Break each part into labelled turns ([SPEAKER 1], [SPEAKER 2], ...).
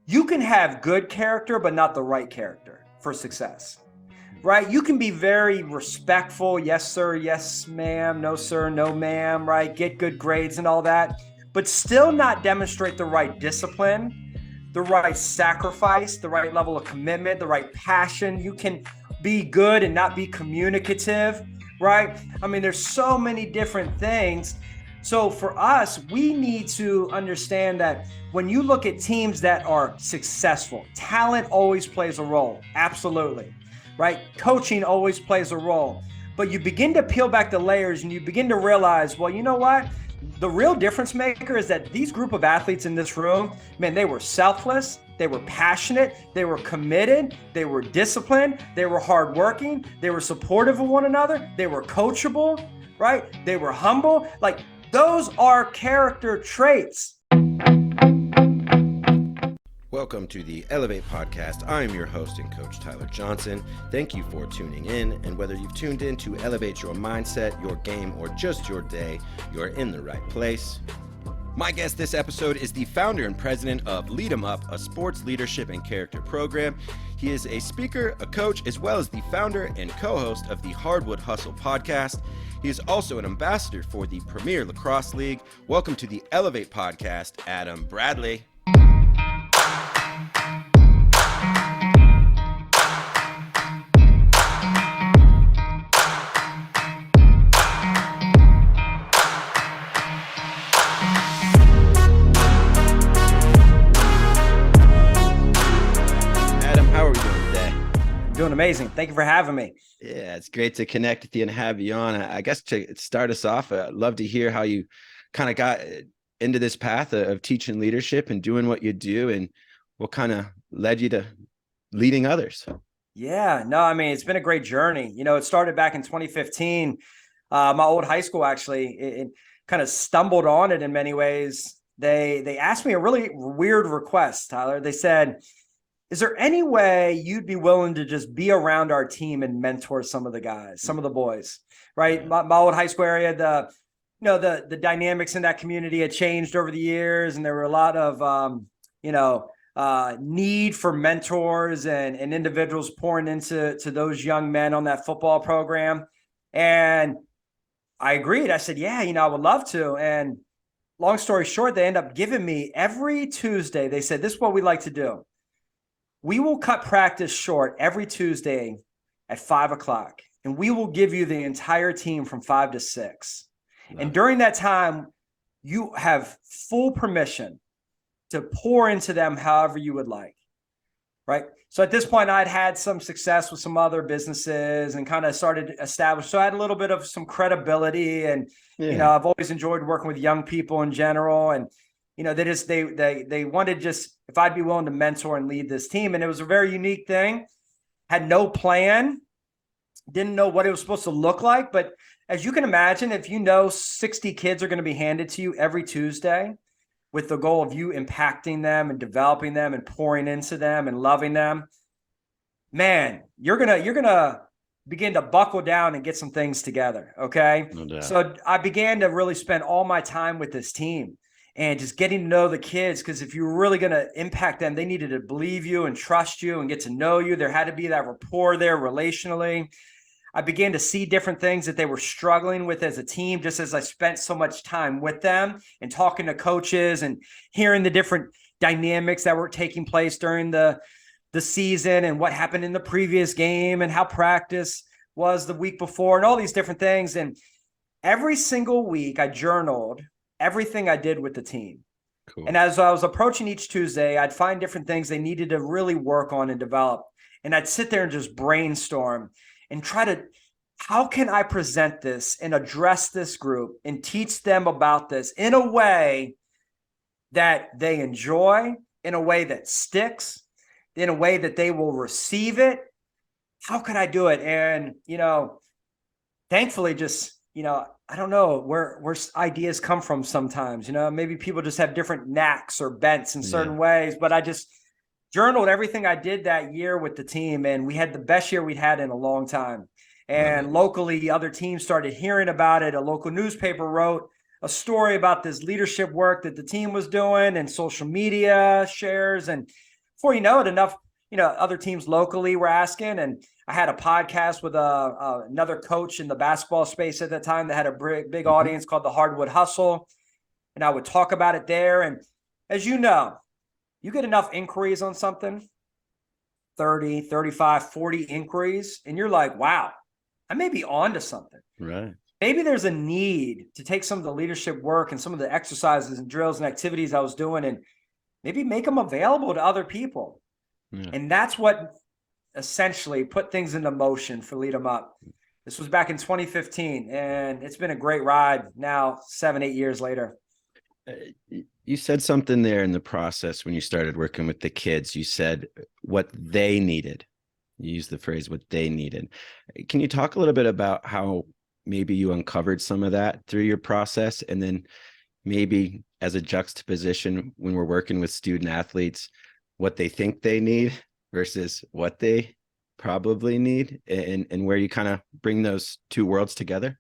[SPEAKER 1] you can have good character, but not the right character for success, right? You can be very respectful. Yes, sir. Yes, ma'am. No, sir. No, ma'am. Right. Get good grades and all that, but still not demonstrate the right discipline, the right sacrifice, the right level of commitment, the right passion. You can be good and not be communicative, right? I mean, there's so many different things. So for us, we need to understand that when you look at teams that are successful, talent always plays a role. Absolutely. Right? Coaching always plays a role. But you begin to peel back the layers and you begin to realize, well, you know what? The real difference maker is that these group of athletes in this room, man, they were selfless, they were passionate, they were committed, they were disciplined, they were hardworking, they were supportive of one another, they were coachable, right? They were humble. Like, those are character traits.
[SPEAKER 2] Welcome to the Elev8 podcast. I am your host and coach, Tyler Johnson. Thank you for tuning in. And whether you've tuned in to elevate your mindset, your game, or just your day, you're in the right place. My guest this episode is the founder and president of Lead 'em Up, a sports leadership and character program. He is a speaker, a coach, as well as the founder and co-host of the Hardwood Hustle podcast. He is also an ambassador for the Premier Lacrosse League. Welcome to the Elev8 podcast, Adam Bradley.
[SPEAKER 1] Doing amazing. Thank you for having me.
[SPEAKER 2] Yeah, it's great to connect with you and have you on. I guess to start us off, I'd love to hear how you kind of got into this path of teaching leadership and doing what you do, and what kind of led you to leading others.
[SPEAKER 1] Yeah, no, I mean, it's been a great journey. You know, it started back in 2015. My old high school actually it kind of stumbled on it in many ways. They asked me a really weird request, Tyler. They said, is there any way you'd be willing to just be around our team and mentor some of the guys, some of the boys, right? My old high school area, the dynamics in that community had changed over the years, and there were a lot of, need for mentors and individuals pouring into those young men on that football program. And I agreed. I said, yeah, I would love to. And long story short, they end up giving me every Tuesday. They said, this is what we like to do. We will cut practice short every Tuesday at 5:00, and we will give you the entire team from 5 to 6. Wow. And during that time, you have full permission to pour into them however you would like, right? So at this point, I'd had some success with some other businesses and kind of started to establish. So I had a little bit of some credibility, and I've always enjoyed working with young people in general. And they wanted just if I'd be willing to mentor and lead this team. And it was a very unique thing. Had no plan, didn't know what it was supposed to look like. But as you can imagine, if 60 kids are going to be handed to you every Tuesday with the goal of you impacting them and developing them and pouring into them and loving them, man, you're gonna begin to buckle down and get some things together. Okay.
[SPEAKER 2] No doubt.
[SPEAKER 1] So I began to really spend all my time with this team and just getting to know the kids, because if you were really going to impact them, they needed to believe you and trust you and get to know you. There had to be that rapport there relationally. I began to see different things that they were struggling with as a team, just as I spent so much time with them and talking to coaches and hearing the different dynamics that were taking place during the season and what happened in the previous game and how practice was the week before and all these different things. And every single week I journaled everything I did with the team.
[SPEAKER 2] Cool.
[SPEAKER 1] And as I was approaching each Tuesday, I'd find different things they needed to really work on and develop. And I'd sit there and just brainstorm and try to, how can I present this and address this group and teach them about this in a way that they enjoy, in a way that sticks, in a way that they will receive it? How could I do it? And, thankfully just, I don't know where ideas come from sometimes. Maybe people just have different knacks or bents in certain ways, but I just journaled everything I did that year with the team, and we had the best year we'd had in a long time. And locally, other teams started hearing about it. A local newspaper wrote a story about this leadership work that the team was doing, and social media shares. And before you know it, enough, other teams locally were asking. And I had a podcast with another coach in the basketball space at the time that had a big audience called the Hardwood Hustle. And I would talk about it there. And as you know, you get enough inquiries on something, 30, 35, 40 inquiries, and you're like, wow, I may be on to something.
[SPEAKER 2] Right.
[SPEAKER 1] Maybe there's a need to take some of the leadership work and some of the exercises and drills and activities I was doing and maybe make them available to other people. Yeah. And that's what essentially put things into motion for Lead 'Em Up. This was back in 2015, and it's been a great ride now, 7-8 years later.
[SPEAKER 2] You said something there in the process when you started working with the kids. You said what they needed. You used the phrase what they needed. Can you talk a little bit about how maybe you uncovered some of that through your process, and then maybe as a juxtaposition when we're working with student athletes, what they think they need versus what they probably need, and where you kind of bring those two worlds together?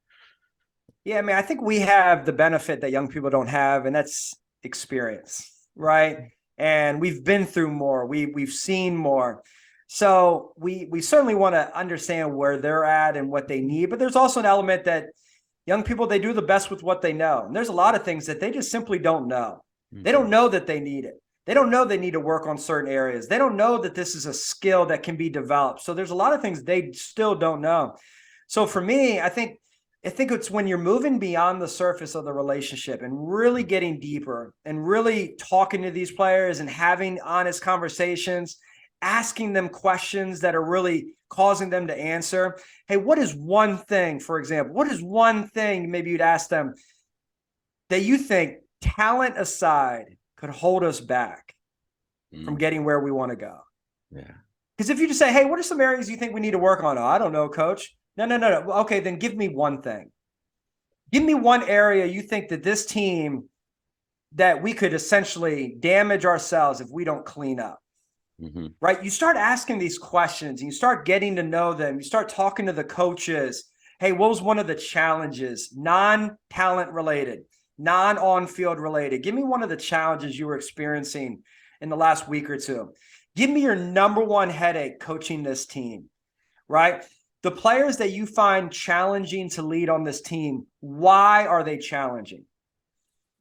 [SPEAKER 1] Yeah, I mean, I think we have the benefit that young people don't have, and that's experience, right? And we've been through more. We've seen more. So we certainly want to understand where they're at and what they need. But there's also an element that young people, they do the best with what they know. And there's a lot of things that they just simply don't know. They don't know that they need it. They don't know they need to work on certain areas. They don't know that this is a skill that can be developed. So there's a lot of things they still don't know. So for me, I think it's when you're moving beyond the surface of the relationship and really getting deeper and really talking to these players and having honest conversations, asking them questions that are really causing them to answer. Hey, what is one thing, for example, what is one thing maybe you'd ask them that you think, talent aside, could hold us back from getting where we want to go?
[SPEAKER 2] Yeah.
[SPEAKER 1] Because if you just say, hey, what are some areas you think we need to work on? Oh, I don't know, coach. No. Okay, then give me one thing. Give me one area you think that this team, that we could essentially damage ourselves if we don't clean up. Right? You start asking these questions and you start getting to know them. You start talking to the coaches. Hey, what was one of the challenges? Non-talent related, non-on-field related. Give me one of the challenges you were experiencing in the last week or two. Give me your number one headache coaching this team, right? The players that you find challenging to lead on this team, why are they challenging?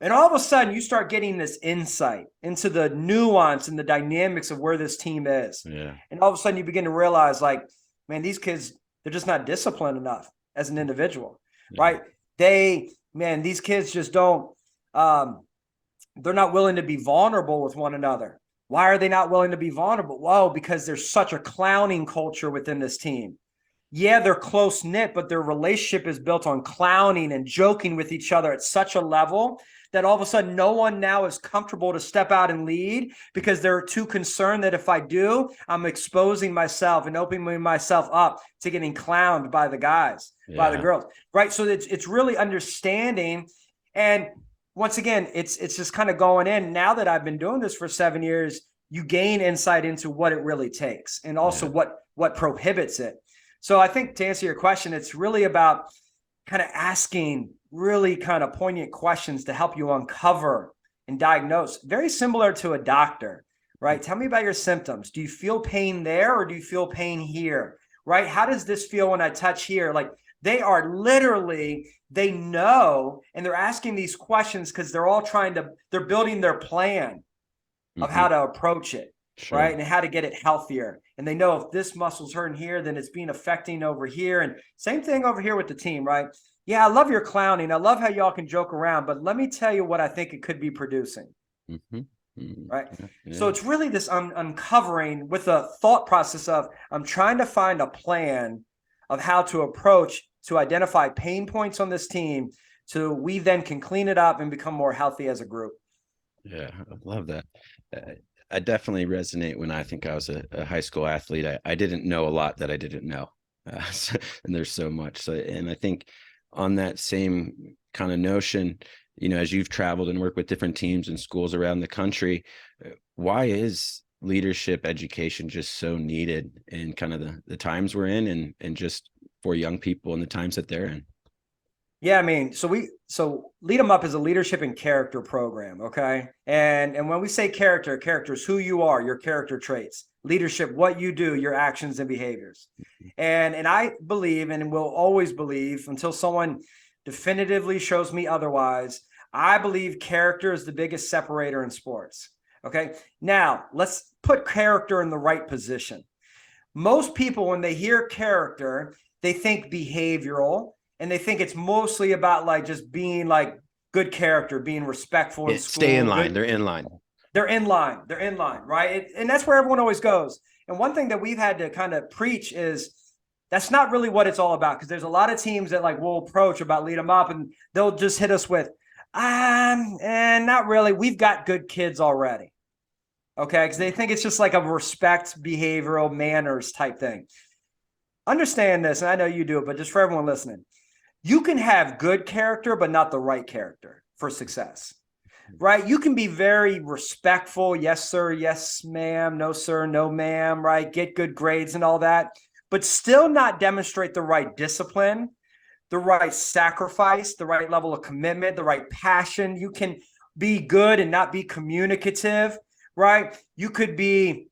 [SPEAKER 1] And all of a sudden, you start getting this insight into the nuance and the dynamics of where this team is.
[SPEAKER 2] Yeah.
[SPEAKER 1] And all of a sudden, you begin to realize, like, man, these kids, they're just not disciplined enough as an individual, right? These kids just don't, they're not willing to be vulnerable with one another. Why are they not willing to be vulnerable? Well, because there's such a clowning culture within this team. Yeah, they're close-knit, but their relationship is built on clowning and joking with each other at such a level that all of a sudden no one now is comfortable to step out and lead because they're too concerned that if I do, I'm exposing myself and opening myself up to getting clowned by the guys, by the girls, right? So it's really understanding. And once again, it's just kind of going in. Now that I've been doing this for 7 years, you gain insight into what it really takes and also what prohibits it. So I think to answer your question, it's really about kind of asking really kind of poignant questions to help you uncover and diagnose. Very similar to a doctor, right? Tell me about your symptoms. Do you feel pain there or do you feel pain here, right? How does this feel when I touch here? Like they are literally, they know, and they're asking these questions because they're all they're building their plan of how to approach it. Sure. Right. And how to get it healthier. And they know if this muscle's hurting here, then it's being affecting over here. And same thing over here with the team, right? Yeah, I love your clowning. I love how y'all can joke around, but let me tell you what I think it could be producing. Right. Yeah. So it's really this uncovering with a thought process of I'm trying to find a plan of how to approach to identify pain points on this team so we then can clean it up and become more healthy as a group.
[SPEAKER 2] Yeah, I love that. I definitely resonate when I think I was a high school athlete. I didn't know a lot that I didn't know. And there's so much. So, and I think on that same kind of notion, as you've traveled and worked with different teams and schools around the country, why is leadership education just so needed in kind of the times we're in and just for young people and the times that they're in?
[SPEAKER 1] Yeah, I mean, so Lead 'em Up is a leadership and character program, okay? And when we say character is who you are, your character traits. Leadership, what you do, your actions and behaviors. And I believe and will always believe until someone definitively shows me otherwise, I believe character is the biggest separator in sports. Okay? Now, let's put character in the right position. Most people, when they hear character, they think behavioral and they think it's mostly about like just being like good character, being respectful in school.
[SPEAKER 2] Stay in line.
[SPEAKER 1] Good.
[SPEAKER 2] They're in line.
[SPEAKER 1] They're in line. They're in line, right? And that's where everyone always goes. And one thing that we've had to kind of preach is that's not really what it's all about, because there's a lot of teams that like will approach about Lead 'em Up and they'll just hit us with, and not really. We've got good kids already. Okay, because they think it's just like a respect, behavioral manners type thing. Understand this, and I know you do it, but just for everyone listening, you can have good character, but not the right character for success, right? You can be very respectful. Yes, sir. Yes, ma'am. No, sir. No, ma'am. Right. Get good grades and all that, but still not demonstrate the right discipline, the right sacrifice, the right level of commitment, the right passion. You can be good and not be communicative, right? You could be,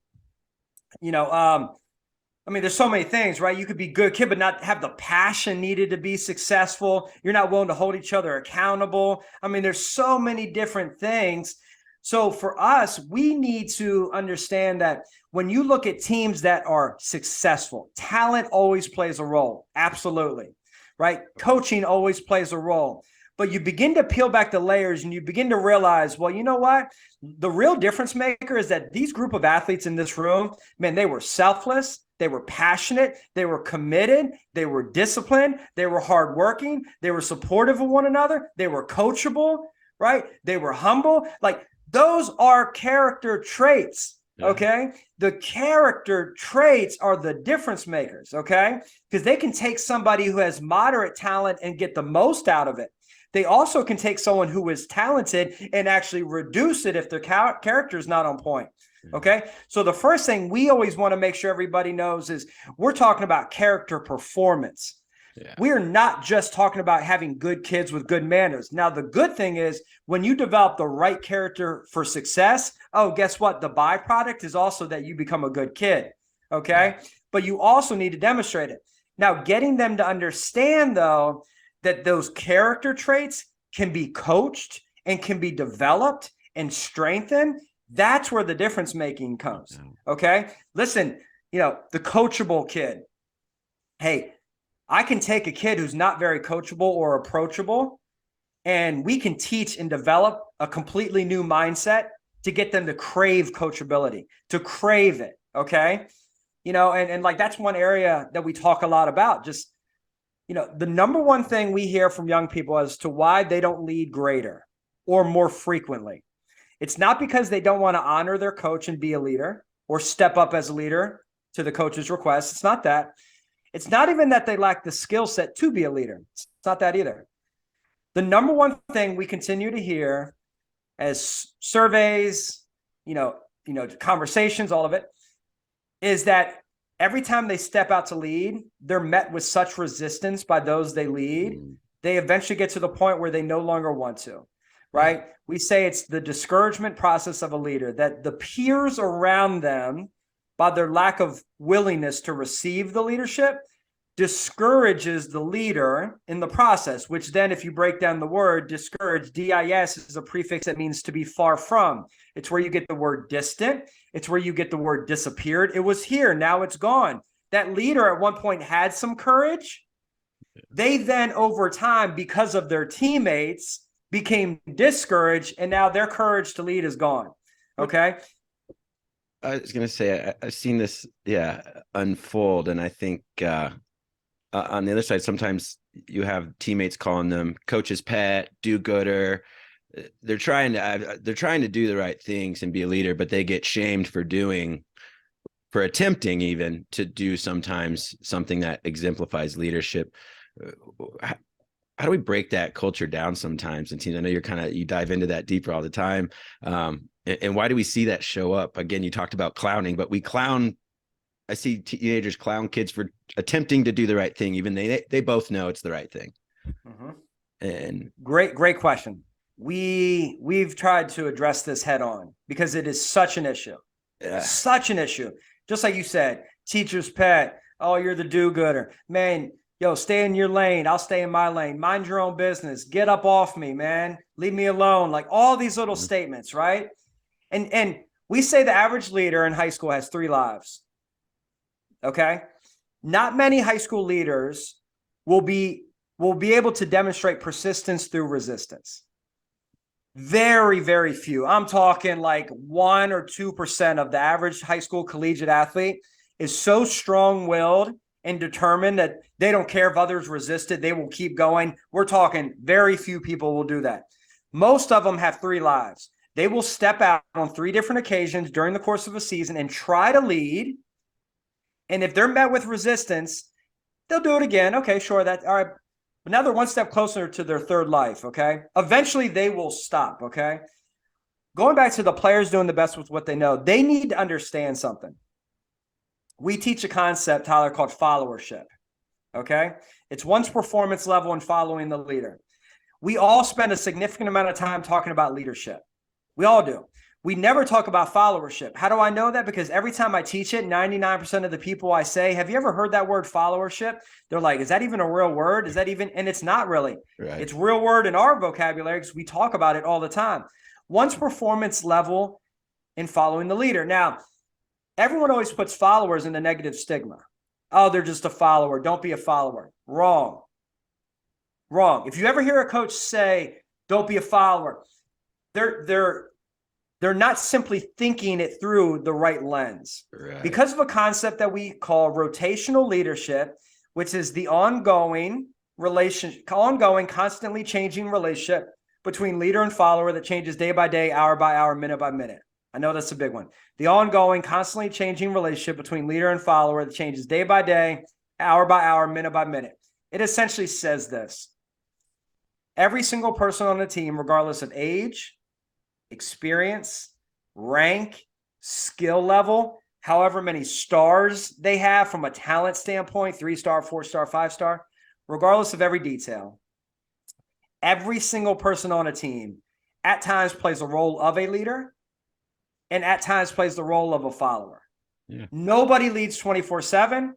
[SPEAKER 1] I mean, there's so many things, right? You could be a good kid, but not have the passion needed to be successful. You're not willing to hold each other accountable. I mean, there's so many different things. So for us, we need to understand that when you look at teams that are successful, talent always plays a role. Absolutely. Right? Coaching always plays a role. But you begin to peel back the layers and you begin to realize, well, you know what? The real difference maker is that these group of athletes in this room, man, they were selfless. They were passionate. They were committed. They were disciplined. They were hardworking. They were supportive of one another. They were coachable, right? They were humble. Like those are character traits. Okay. The character traits are the difference makers. Okay. Because they can take somebody who has moderate talent and get the most out of it. They also can take someone who is talented and actually reduce it if their character is not on point. Okay. So the first thing we always want to make sure everybody knows is we're talking about character performance. Yeah. We are not just talking about having good kids with good manners. Now, the good thing is when you develop the right character for success, oh, guess what? The byproduct is also that you become a good kid. Okay. Yeah. But you also need to demonstrate it. Now, getting them to understand, though, that those character traits can be coached and can be developed and strengthened. That's where the difference making comes. Okay. Listen, the coachable kid. Hey, I can take a kid who's not very coachable or approachable, and we can teach and develop a completely new mindset to get them to crave coachability, to crave it. Okay. And like that's one area that we talk a lot about. Just, the number one thing we hear from young people as to why they don't lead greater or more frequently. It's not because they don't want to honor their coach and be a leader or step up as a leader to the coach's request. It's not that. It's not even that they lack the skill set to be a leader. It's not that either. The number one thing we continue to hear as surveys, conversations, all of it, is that every time they step out to lead, they're met with such resistance by those they lead. They eventually get to the point where they no longer want to. Right? We say it's the discouragement process of a leader, that the peers around them, by their lack of willingness to receive the leadership, discourages the leader in the process, which then, if you break down the word discourage, DIS is a prefix that means to be far from. It's where you get the word distant. It's where you get the word disappeared. It was here. Now it's gone. That leader at one point had some courage. They then, over time, because of their teammates, became discouraged, and now their courage to lead is gone. Okay.
[SPEAKER 2] I was going to say, I've seen this, unfold. And I think on the other side, sometimes you have teammates calling them coach's pet, do-gooder. They're trying to do the right things and be a leader, but they get shamed for attempting even to do sometimes something that exemplifies leadership. How do we break that culture down sometimes? And teams, I know you dive into that deeper all the time. And why do we see that show up? Again, you talked about clowning, but I see teenagers clown kids for attempting to do the right thing, even they both know it's the right thing.
[SPEAKER 1] Mm-hmm.
[SPEAKER 2] And
[SPEAKER 1] great question. We've tried to address this head on because it is such an issue. Such an issue. Just like you said, teacher's pet. Oh, you're the do-gooder. Man, yo, stay in your lane. I'll stay in my lane. Mind your own business. Get up off me, man. Leave me alone. Like all these little statements, right? And we say the average leader in high school has 3 lives. Okay? Not many high school leaders will be able to demonstrate persistence through resistance. Very, very few. I'm talking like 1 or 2% of the average high school collegiate athlete is so strong-willed and determined that they don't care if others resist it. They will keep going. We're talking very few people will do that. Most of them have 3 lives. They will step out on 3 different occasions during the course of a season and try to lead. And if they're met with resistance, they'll do it again. Okay, sure. That all right. But now they're one step closer to their 3rd life, okay? Eventually, they will stop, okay? Going back to the players doing the best with what they know, they need to understand something. We teach a concept, Tyler, called followership, okay? It's one's performance level in following the leader. We all spend a significant amount of time talking about leadership. We all do. We never talk about followership. How do I know that? Because every time I teach it, 99% of the people I say, have you ever heard that word followership? They're like, is that even a real word? Is that even? And it's not really.
[SPEAKER 2] Right.
[SPEAKER 1] It's real word in our vocabulary because we talk about it all the time. One's performance level in following the leader. Now, everyone always puts followers in the negative stigma. Oh, they're just a follower. Don't be a follower. Wrong. Wrong. If you ever hear a coach say, don't be a follower, they're not simply thinking it through the right lens.
[SPEAKER 2] Right.
[SPEAKER 1] Because of a concept that we call rotational leadership, which is the ongoing, constantly changing relationship between leader and follower that changes day by day, hour by hour, minute by minute. I know that's a big one. The ongoing, constantly changing relationship between leader and follower that changes day by day, hour by hour, minute by minute. It essentially says this. Every single person on the team, regardless of age, experience, rank, skill level, however many stars they have from a talent standpoint, 3-star, 4-star, 5-star, regardless of every detail, every single person on a team at times plays a role of a leader and at times plays the role of a follower.
[SPEAKER 2] Yeah.
[SPEAKER 1] Nobody leads 24/7.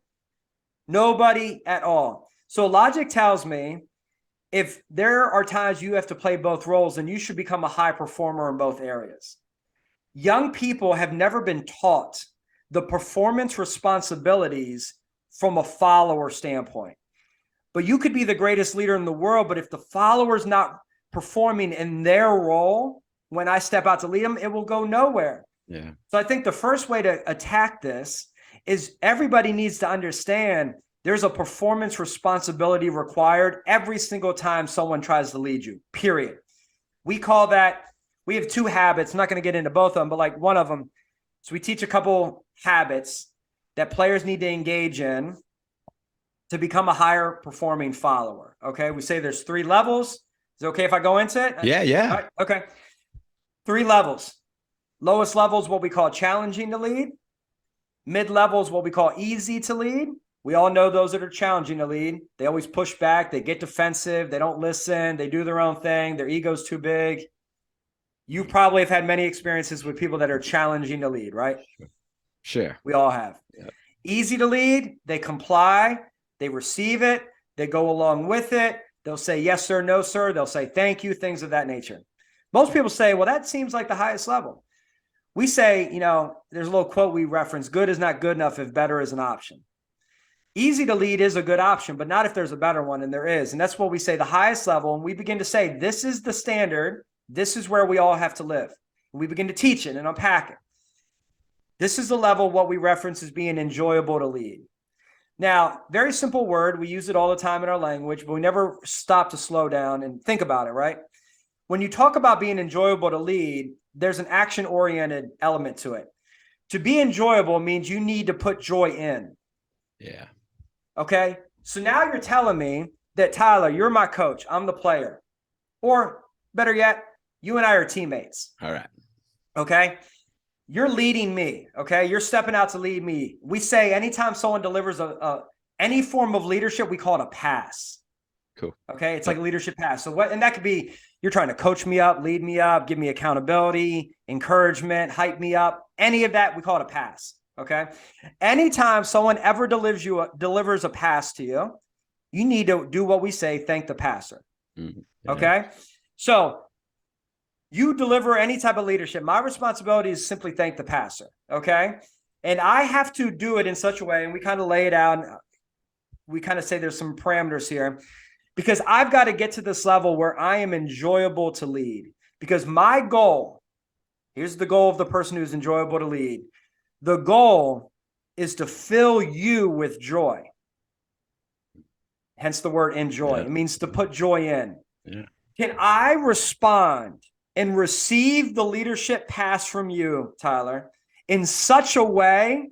[SPEAKER 1] Nobody at all. So logic tells me if there are times you have to play both roles, then you should become a high performer in both areas. Young people have never been taught the performance responsibilities from a follower standpoint. But you could be the greatest leader in the world, but if the follower's not performing in their role, when I step out to lead them, it will go nowhere.
[SPEAKER 2] Yeah.
[SPEAKER 1] So I think the first way to attack this is everybody needs to understand there's a performance responsibility required every single time someone tries to lead you, period. We call that, we have 2 habits. I'm not going to get into both of them, but like one of them. So we teach a couple habits that players need to engage in to become a higher performing follower. Okay. We say there's 3 levels. Is it okay if I go into it?
[SPEAKER 2] Yeah.
[SPEAKER 1] Right, okay. 3 levels. Lowest level is what we call challenging to lead. Mid-level is what we call easy to lead. We all know those that are challenging to lead. They always push back. They get defensive. They don't listen. They do their own thing. Their ego's too big. You probably have had many experiences with people that are challenging to lead, right?
[SPEAKER 2] Sure.
[SPEAKER 1] We all have.
[SPEAKER 2] Yep.
[SPEAKER 1] Easy to lead. They comply. They receive it. They go along with it. They'll say, yes, sir, no, sir. They'll say, thank you, things of that nature. Most people say, well, that seems like the highest level. We say, there's a little quote we reference, good is not good enough if better is an option. Easy to lead is a good option, but not if there's a better one, and there is. And that's what we say, the highest level, and we begin to say, this is the standard. This is where we all have to live. And we begin to teach it and unpack it. This is the level what we reference as being enjoyable to lead. Now, very simple word. We use it all the time in our language, but we never stop to slow down and think about it, right? When you talk about being enjoyable to lead, there's an action-oriented element to it. To be enjoyable means you need to put joy in.
[SPEAKER 2] Yeah.
[SPEAKER 1] Okay. So now you're telling me that, Tyler, you're my coach. I'm the player. Or better yet, you and I are teammates.
[SPEAKER 2] All right.
[SPEAKER 1] Okay. You're leading me. Okay. You're stepping out to lead me. We say anytime someone delivers any form of leadership, we call it a pass.
[SPEAKER 2] Cool.
[SPEAKER 1] Okay. It's like a leadership pass. So what, and that could be, you're trying to coach me up, lead me up, give me accountability, encouragement, hype me up, any of that, we call it a pass. Okay. Anytime someone ever delivers a pass to you, you need to do what we say, thank the passer.
[SPEAKER 2] Mm-hmm. Yeah.
[SPEAKER 1] Okay. So you deliver any type of leadership. My responsibility is simply thank the passer. Okay. And I have to do it in such a way, and we kind of lay it out. We kind of say there's some parameters here, because I've got to get to this level where I am enjoyable to lead. Because my goal, here's the goal of the person who's enjoyable to lead. The goal is to fill you with joy. Hence the word enjoy. It means to put joy in.
[SPEAKER 2] Yeah.
[SPEAKER 1] Can I respond and receive the leadership pass from you, Tyler, in such a way,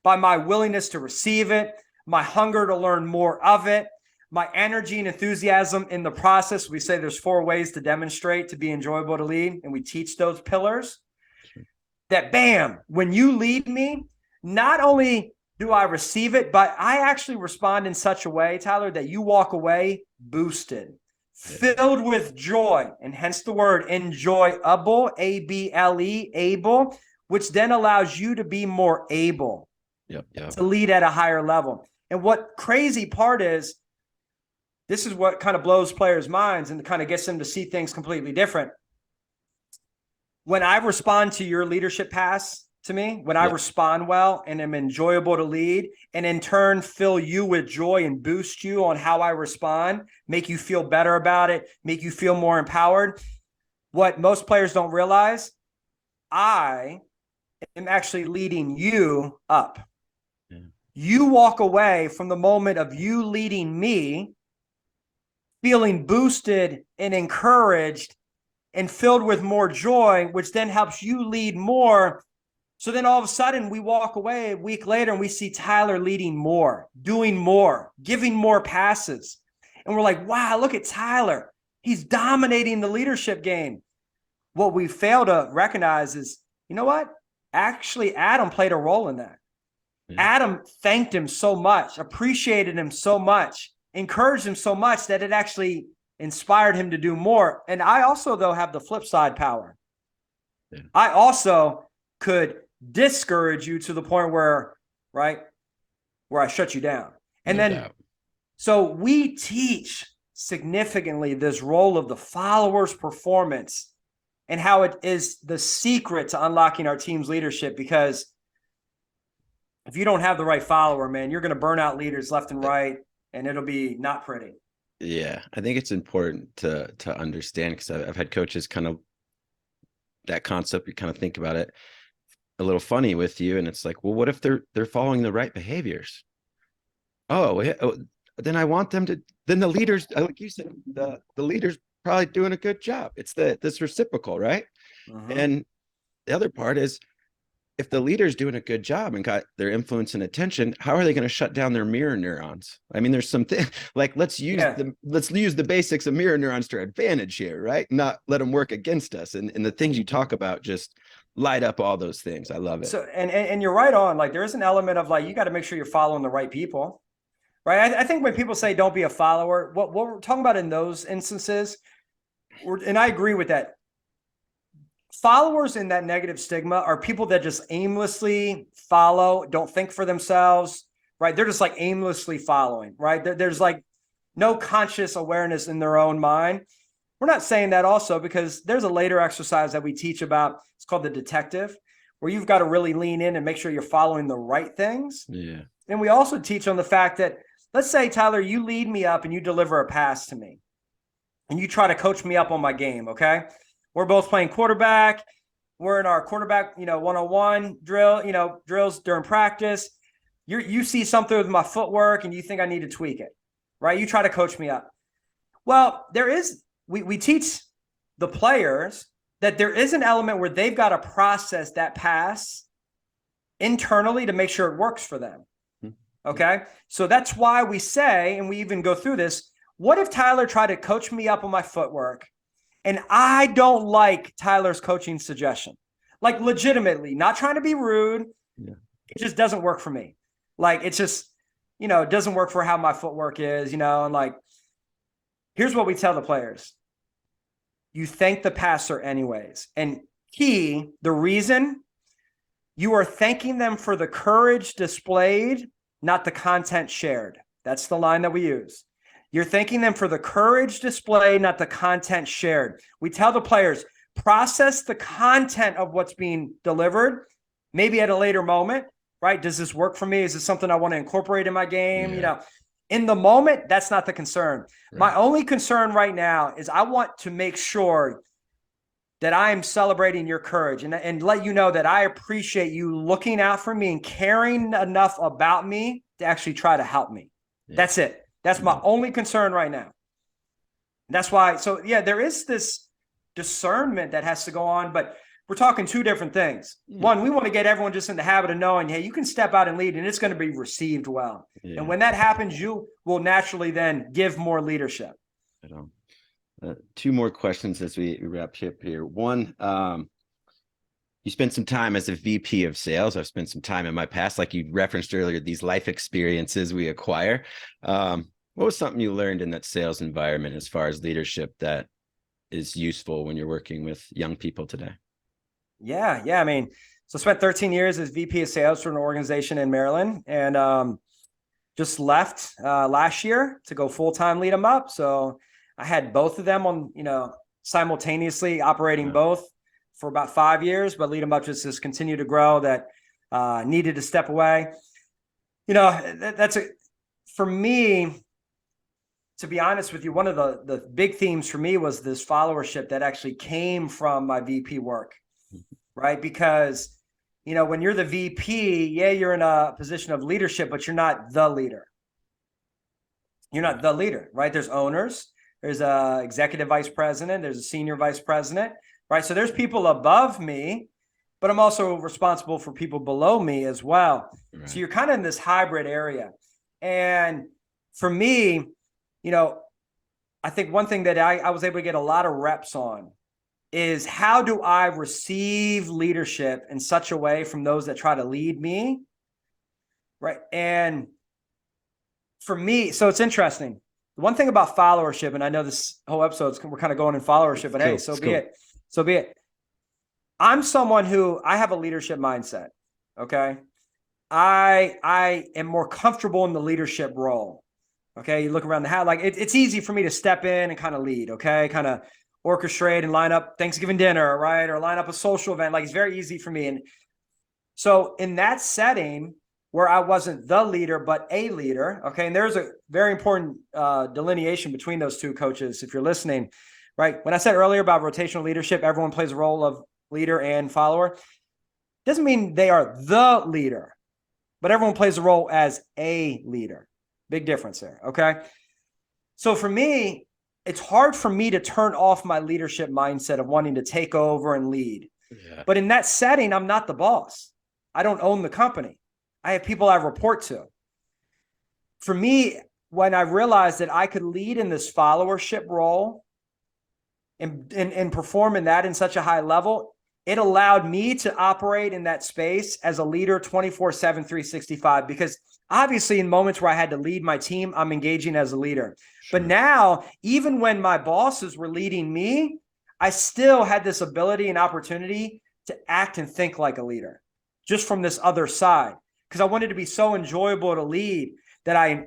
[SPEAKER 1] by my willingness to receive it, my hunger to learn more of it, my energy and enthusiasm in the process? We say there's 4 ways to demonstrate to be enjoyable to lead, and we teach those pillars. That bam, when you lead me, not only do I receive it, but I actually respond in such a way, Tyler, that you walk away boosted, filled with joy, and hence the word enjoyable, A-B-L-E, able, which then allows you to be more able to lead at a higher level. And what crazy part is, this is what kind of blows players' minds and kind of gets them to see things completely different. When I respond to your leadership pass to me, when I respond well and am enjoyable to lead, and in turn fill you with joy and boost you on how I respond, make you feel better about it, make you feel more empowered. What most players don't realize, I am actually leading you up. Yeah. You walk away from the moment of you leading me, feeling boosted and encouraged and filled with more joy, which then helps you lead more. So then all of a sudden we walk away a week later and we see Tyler leading more, doing more, giving more passes. And we're like, wow, look at Tyler. He's dominating the leadership game. What we fail to recognize is, you know what? Actually, Adam played a role in that. Yeah. Adam thanked him so much, appreciated him so much, encouraged him so much that it actually inspired him to do more. And I also, though, have the flip side power. Yeah. I also could discourage you to the point where, right, where I shut you down. And so we teach significantly this role of the follower's performance and how it is the secret to unlocking our team's leadership. Because if you don't have the right follower, man, you're going to burn out leaders left and right, and it'll be not pretty.
[SPEAKER 2] Yeah, I think it's important to understand, because I've had coaches kind of, that concept, you kind of think about it a little funny with you, and it's like, well, what if they're following the right behaviors? Then I want them to, then the leaders, like you said, the leaders probably doing a good job. It's this reciprocal, right? And the other part is, if the leader's doing a good job and got their influence and attention, how are they going to shut down their mirror neurons? I mean, there's something like, let's use the basics of mirror neurons to our advantage here, right? Not let them work against us. And the things you talk about just light up all those things. I love it.
[SPEAKER 1] So, and you're right on. Like, there is an element of, like, you got to make sure you're following the right people, right? I think when people say don't be a follower, what we're talking about in those instances, and I agree with that. Followers in that negative stigma are people that just aimlessly follow, don't think for themselves, right? They're just like aimlessly following, right? There's like no conscious awareness in their own mind. We're not saying that also, because there's a later exercise that we teach about. It's called the detective, where you've got to really lean in and make sure you're following the right things. Yeah. And we also teach on the fact that, let's say, Tyler, you lead me up and you deliver a pass to me and you try to coach me up on my game. Okay. We're both playing quarterback. We're in our quarterback, one-on-one drills during practice. You see something with my footwork and you think I need to tweak it, right? You try to coach me up. Well, we teach the players that there is an element where they've got to process that pass internally to make sure it works for them. Okay. So that's why we say, and we even go through this, what if Tyler tried to coach me up on my footwork and I don't like Tyler's coaching suggestion? Like, legitimately, not trying to be rude. Yeah. It just doesn't work for me. Like, it's just, it doesn't work for how my footwork is, and like, Here's what we tell the players. You thank the passer anyways. And the reason, you are thanking them for the courage displayed, not the content shared. That's the line that we use. You're thanking them for the courage displayed, not the content shared. We tell the players, process the content of what's being delivered, maybe at a later moment, right? Does this work for me? Is this something I want to incorporate in my game?
[SPEAKER 2] Yeah.
[SPEAKER 1] In the moment, that's not the concern.
[SPEAKER 2] Right.
[SPEAKER 1] My only concern right now is I want to make sure that I am celebrating your courage and let you know that I appreciate you looking out for me and caring enough about me to actually try to help me. Yeah. That's it. That's my only concern right now. That's why. So yeah, there is this discernment that has to go on, but we're talking two different things. One, we want to get everyone just in the habit of knowing, hey, you can step out and lead and it's going to be received well. Yeah. And when that happens, you will naturally then give more leadership.
[SPEAKER 2] Two more questions as we wrap up here. One, you spent some time as a VP of sales. I've spent some time in my past, like you referenced earlier, these life experiences we acquire. What was something you learned in that sales environment as far as leadership that is useful when you're working with young people today?
[SPEAKER 1] Yeah. I mean, so I spent 13 years as VP of sales for an organization in Maryland, and just left last year to go full-time lead them up. So I had both of them on, simultaneously operating both for about 5 years, but lead them up just continue to grow. That needed to step away. For me, to be honest with you, one of the big themes for me was this followership that actually came from my VP work, right? Because, when you're the VP, yeah, you're in a position of leadership, but you're not the leader. You're not the leader, right? There's owners, there's a executive vice president, there's a senior vice president, right? So there's people above me, but I'm also responsible for people below me as well. Right. So you're kind of in this hybrid area. And for me, I think one thing that I was able to get a lot of reps on is how do I receive leadership in such a way from those that try to lead me, right? And for me, so it's interesting. The one thing about followership, and I know this whole episode, we're kind of going in followership, but hey, so be it. So be it. I'm someone who, I have a leadership mindset, okay? I am more comfortable in the leadership role. Okay, you look around the house, like it's easy for me to step in and kind of lead, okay? Kind of orchestrate and line up Thanksgiving dinner, right? Or line up a social event. Like it's very easy for me. And so in that setting where I wasn't the leader, but a leader, okay? And there's a very important delineation between those two, coaches, if you're listening, right? When I said earlier about rotational leadership, everyone plays a role of leader and follower. Doesn't mean they are the leader, but everyone plays a role as a leader. Big difference there, okay? So for me, it's hard for me to turn off my leadership mindset of wanting to take over and lead. Yeah. But in that setting, I'm not the boss. I don't own the company. I have people I report to. For me, when I realized that I could lead in this followership role and perform in that in such a high level, it allowed me to operate in that space as a leader 24/7, 365, because obviously in moments where I had to lead my team, I'm engaging as a leader. Sure. But now, even when my bosses were leading me, I still had this ability and opportunity to act and think like a leader, just from this other side, because I wanted to be so enjoyable to lead that I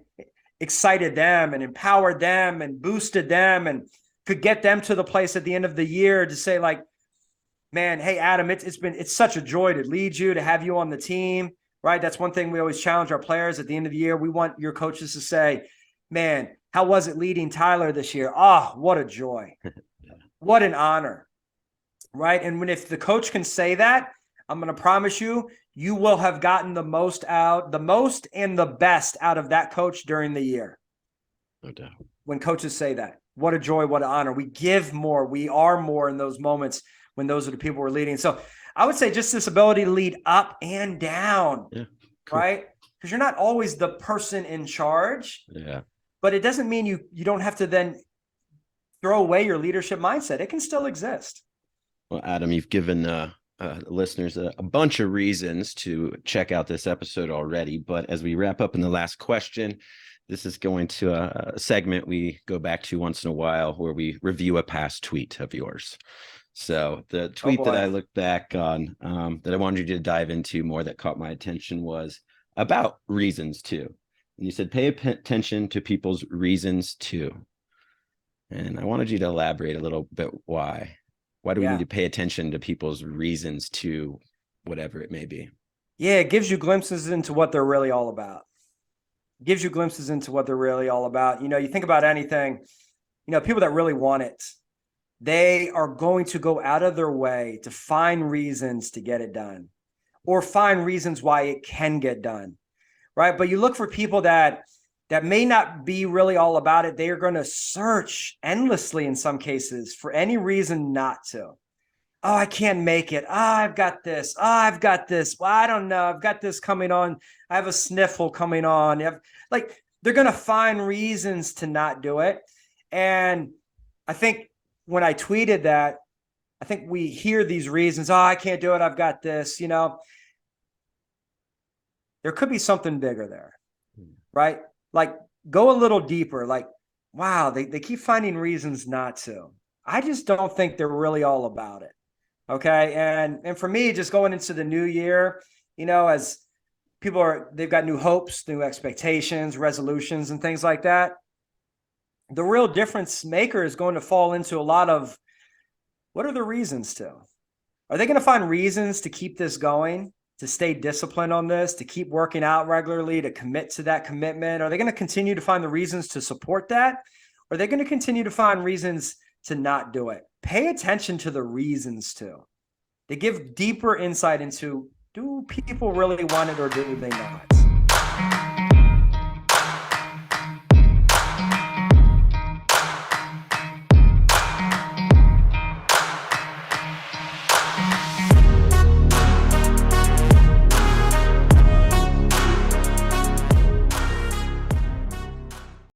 [SPEAKER 1] excited them and empowered them and boosted them and could get them to the place at the end of the year to say, like, man, hey, Adam, it's such a joy to lead you, to have you on the team, right? That's one thing we always challenge our players at the end of the year. We want your coaches to say, man, how was it leading Tyler this year? Oh, what a joy. What an honor, right? And if the coach can say that, I'm going to promise you, you will have gotten the most and the best out of that coach during the year.
[SPEAKER 2] No doubt.
[SPEAKER 1] When coaches say that, what a joy, what an honor. We give more, we are more in those moments when those are the people we're leading. So I would say just this ability to lead up and down, cool. Right? Because you're not always the person in charge. Yeah. But it doesn't mean you don't have to then throw away your leadership mindset. It can still exist.
[SPEAKER 2] Well, Adam, you've given listeners a bunch of reasons to check out this episode already. But as we wrap up in the last question, This is going to a segment we go back to once in a while where we review a past tweet of yours. So the tweet that I looked back on that I wanted you to dive into more that caught my attention was about reasons to. And you said, pay attention to people's reasons to. And I wanted you to elaborate a little bit why. Why do we need to pay attention to people's reasons to whatever it may be?
[SPEAKER 1] Yeah, it gives you glimpses into what they're really all about. It gives you glimpses into what they're really all about. You think about anything, people that really want it, they are going to go out of their way to find reasons to get it done or find reasons why it can get done, right? But you look for people that may not be really all about it. They are going to search endlessly in some cases for any reason not to. Oh, I can't make it. Oh, I've got this. Oh, I've got this. Well, I don't know. I've got this coming on. I have a sniffle coming on. They're going to find reasons to not do it. And I think when I tweeted that, I think we hear these reasons. Oh, I can't do it. I've got this. There could be something bigger there, right? Go a little deeper. Wow, they keep finding reasons not to. I just don't think they're really all about it. Okay. And for me, just going into the new year, as people they've got new hopes, new expectations, resolutions, and things like that. The real difference maker is going to fall into a lot of what are the reasons to? Are they going to find reasons to keep this going, to stay disciplined on this, to keep working out regularly, to commit to that commitment? Are they going to continue to find the reasons to support that? Or are they going to continue to find reasons to not do it? Pay attention to the reasons to. They give deeper insight into, do people really want it or do they not?